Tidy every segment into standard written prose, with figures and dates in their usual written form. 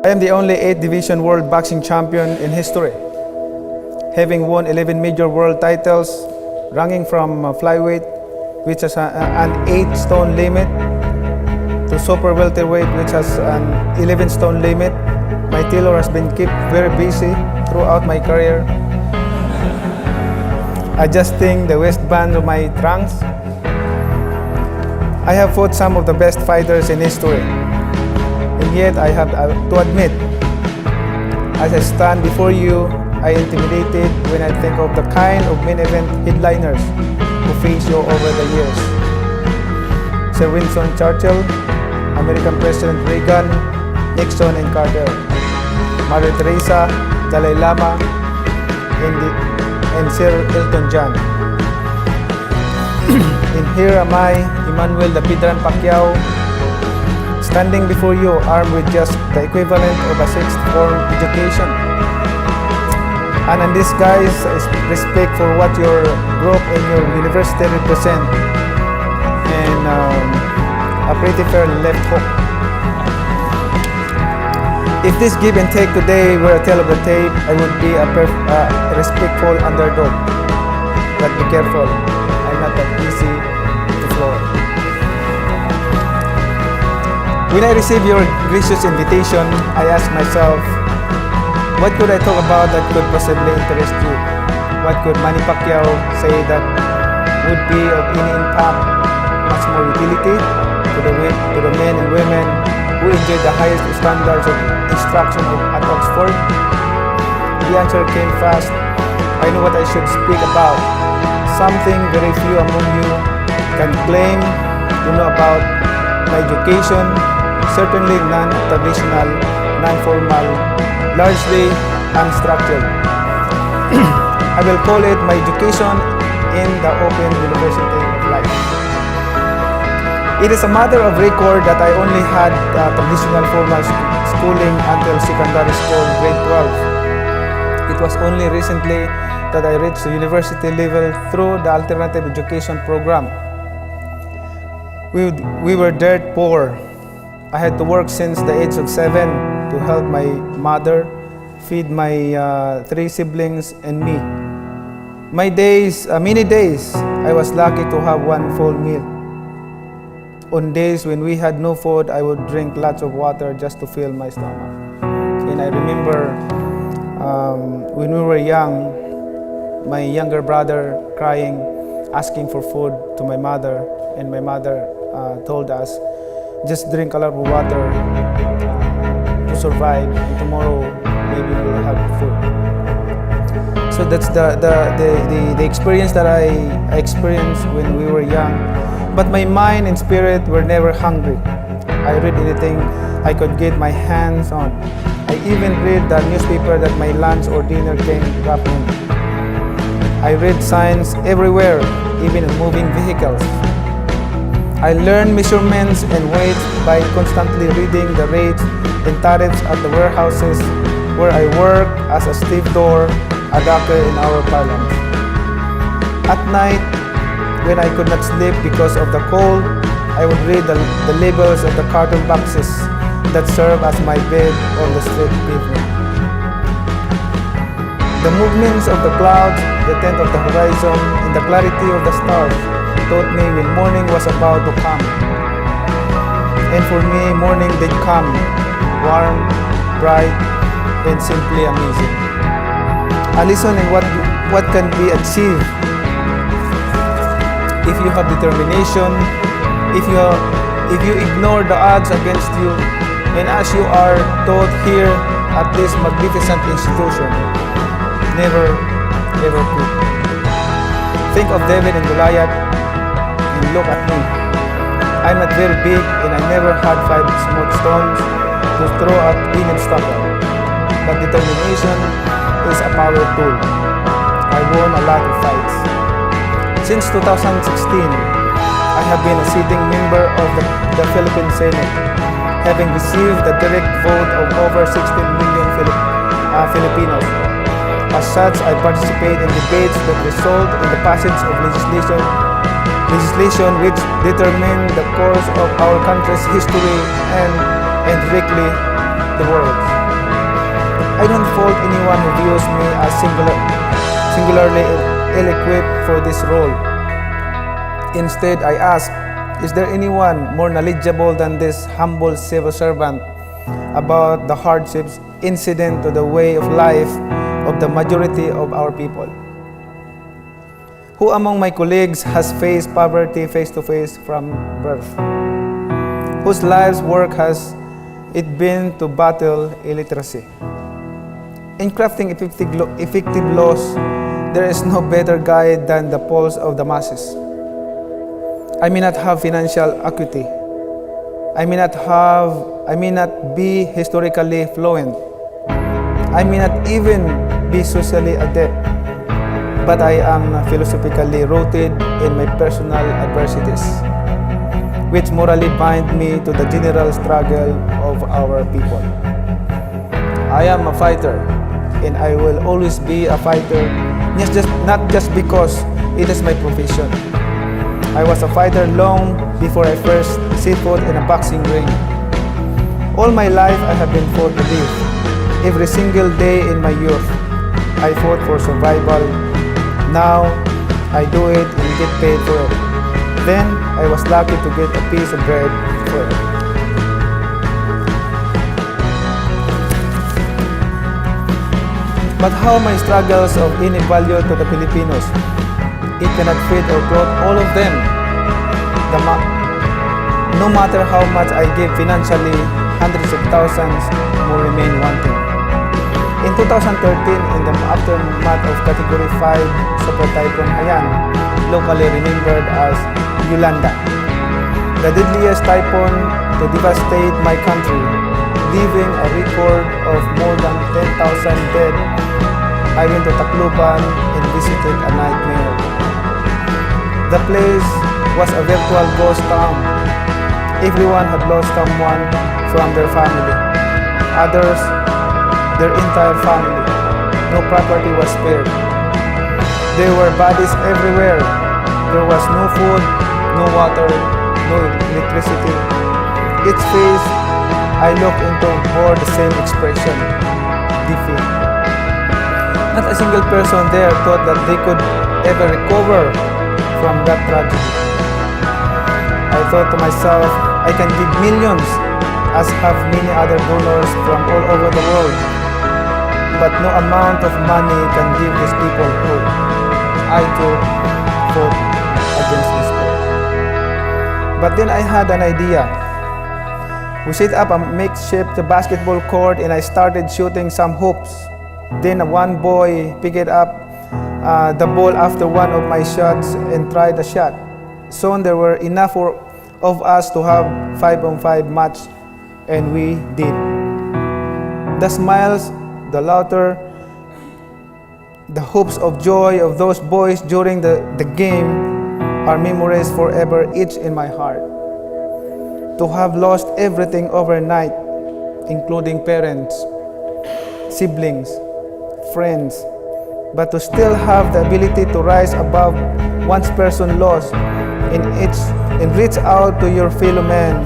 I am the only 8th Division World Boxing Champion in history, having won 11 major world titles, ranging from flyweight, which has an 8-stone limit, to super welterweight, which has an 11-stone limit. My tailor has been kept very busy throughout my career, adjusting the waistband of my trunks. I have fought some of the best fighters in history, and yet I have to admit, as I stand before you, I am intimidated when I think of the kind of main event headliners who face you over the years. Sir Winston Churchill, American President Reagan, Nixon and Carter, Mother Teresa, Dalai Lama, and Sir Elton John. And here am I, Emmanuel the Pidran Pacquiao, standing before you armed with just the equivalent of a 6th form education. And in this, guys, respect for what your group and your university represent, and a pretty fair left hook. If this give and take today were a tale of the tape, I would be a respectful underdog. But be careful, I'm not that easy to floor. When I received your gracious invitation, I asked myself, what could I talk about that could possibly interest you? What could Manny Pacquiao say that would be of any impact, much more utility to the men and women who enjoy the highest standards of instruction at Oxford? The answer came fast. I know what I should speak about. Something very few among you can claim to know about: my education, certainly non-traditional, non-formal, largely unstructured. I will call it my education in the Open University of Life. It is a matter of record that I only had traditional formal schooling until secondary school, grade 12. It was only recently that I reached the university level through the alternative education program. We were dirt poor. I had to work since the age of 7 to help my mother feed my 3 siblings and me. Many days, I was lucky to have one full meal. On days when we had no food, I would drink lots of water just to fill my stomach. And I remember when we were young, my younger brother crying, asking for food to my mother, and my mother told us, just drink a lot of water to survive, and tomorrow maybe we'll have food. So that's the experience that I experienced when we were young. But my mind and spirit were never hungry. I read anything I could get my hands on. I even read the newspaper that my lunch or dinner came wrapped in. I read signs everywhere, even in moving vehicles. I learned measurements and weights by constantly reading the rates and tariffs at the warehouses where I work as a stevedore, a doctor in our parlance. At night, when I could not sleep because of the cold, I would read the labels of the carton boxes that serve as my bed on the street pavement. The movements of the clouds, the tint of the horizon, and the clarity of the stars taught me when morning was about to come. And for me, morning did come, warm, bright, and simply amazing. A lesson in what can be achieved if you have determination, if you ignore the odds against you, and as you are taught here at this magnificent institution, never quit. Think of David and Goliath and look at me. I'm not very big and I never had 5 smooth stones to throw at any obstacle. But determination is a power tool. I won a lot of fights. Since 2016, I have been a sitting member of the Philippine Senate, having received the direct vote of over 16 million Filipinos. As such, I participate in debates that result in the passage of legislation which determine the course of our country's history and directly the world. I don't fault anyone who views me as singularly ill-equipped for this role. Instead, I ask, is there anyone more knowledgeable than this humble civil servant about the hardships incident to the way of life of the majority of our people? Who among my colleagues has faced poverty face-to-face from birth? Whose life's work has it been to battle illiteracy? In crafting effective laws, there is no better guide than the pulse of the masses. I may not have financial acuity. I may not be historically fluent. I may not even be socially adept. But I am philosophically rooted in my personal adversities, which morally bind me to the general struggle of our people. I am a fighter, and I will always be a fighter, not just because it is my profession. I was a fighter long before I first set foot in a boxing ring. All my life I have been fought to live. Every single day in my youth, I fought for survival. Now, I do it and get paid for it. Then, I was lucky to get a piece of bread for it. But how my struggles of any value to the Filipinos? It cannot feed or clothe all of them. No matter how much I give financially, hundreds of thousands will remain wanting. In 2013, in the aftermath of Category 5 Super Typhoon Haiyan, locally remembered as Yolanda, the deadliest typhoon to devastate my country, leaving a record of more than 10,000 dead, I went to Tacloban and visited a nightmare. The place was a virtual ghost town. Everyone had lost someone from their family. Others, their entire family. No property was spared. There were bodies everywhere. There was no food, no water, no electricity. Each face I looked into bore the same expression, defeat. Not a single person there thought that they could ever recover from that tragedy. I thought to myself, I can give millions, as have many other donors from all over the world. But no amount of money can give these people hope. I too fought against this hope. But then I had an idea. We set up a makeshift basketball court and I started shooting some hoops. Then one boy picked up the ball after one of my shots and tried a shot. Soon there were enough of us to have 5-on-5 match, and we did. The smiles, the laughter, the hopes of joy of those boys during the game are memories forever etched in my heart. To have lost everything overnight, including parents, siblings, friends, but to still have the ability to rise above one's person loss and reach out to your fellow man,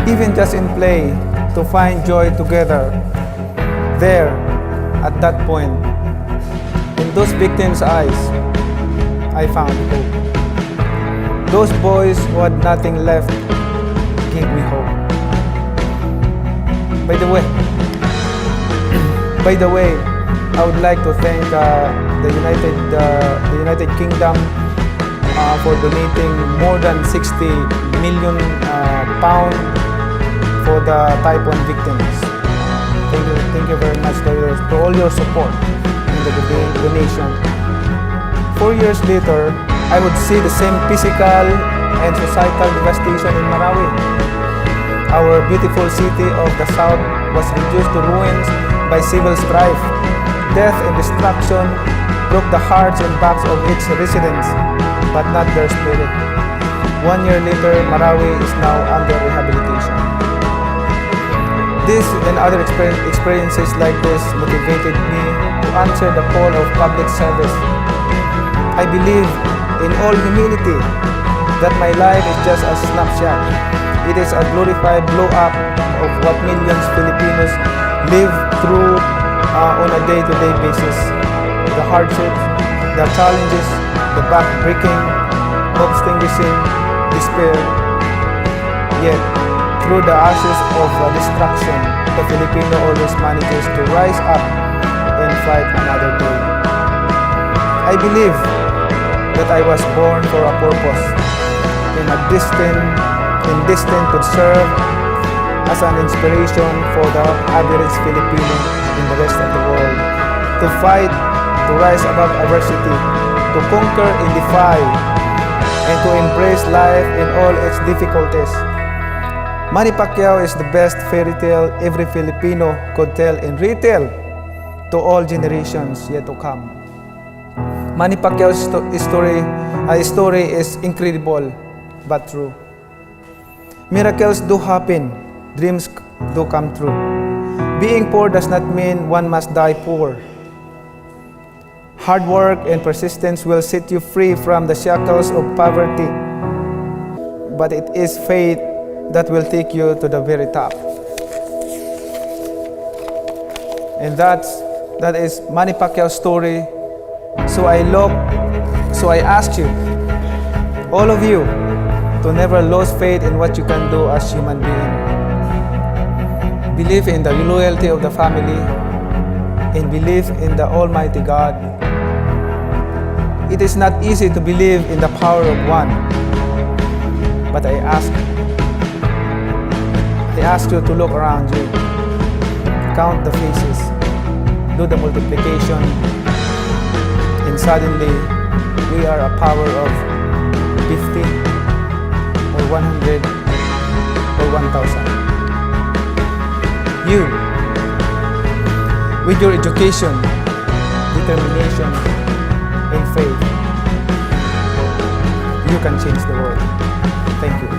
even just in play, to find joy together. There, at that point, in those victims' eyes, I found hope. Those boys who had nothing left gave me hope. By the way, I would like to thank the United Kingdom for donating more than 60 million pounds for the typhoon victims. Thank you very much for all your support in the donation. 4 years later, I would see the same physical and societal devastation in Marawi. Our beautiful city of the south was reduced to ruins by civil strife. Death and destruction broke the hearts and backs of its residents, but not their spirit. 1 year later, Marawi is now under rehabilitation. This and other experiences like this motivated me to answer the call of public service. I believe in all humility that my life is just a snapshot. It is a glorified blow-up of what millions Filipinos live through on a day-to-day basis. The hardships, the challenges, the back-breaking, hope-extinguishing, despair. Yet, through the ashes of destruction, the Filipino always manages to rise up and fight another day. I believe that I was born for a purpose and destined to serve as an inspiration for the average Filipino in the rest of the world, to fight, to rise above adversity, to conquer and defy, and to embrace life in all its difficulties. Manny Pacquiao is the best fairy tale every Filipino could tell and retell to all generations yet to come. Manny Pacquiao's story is incredible but true. Miracles do happen, dreams do come true. Being poor does not mean one must die poor. Hard work and persistence will set you free from the shackles of poverty, but it is faith that will take you to the very top. And that is Manny Pacquiao's story. So I ask you, all of you, to never lose faith in what you can do as human being. Believe in the loyalty of the family and believe in the Almighty God. It is not easy to believe in the power of one, but I ask you to look around you, count the faces, do the multiplication, and suddenly we are a power of 50 or 100 or 1,000. You, with your education, determination, and faith, you can change the world. Thank you.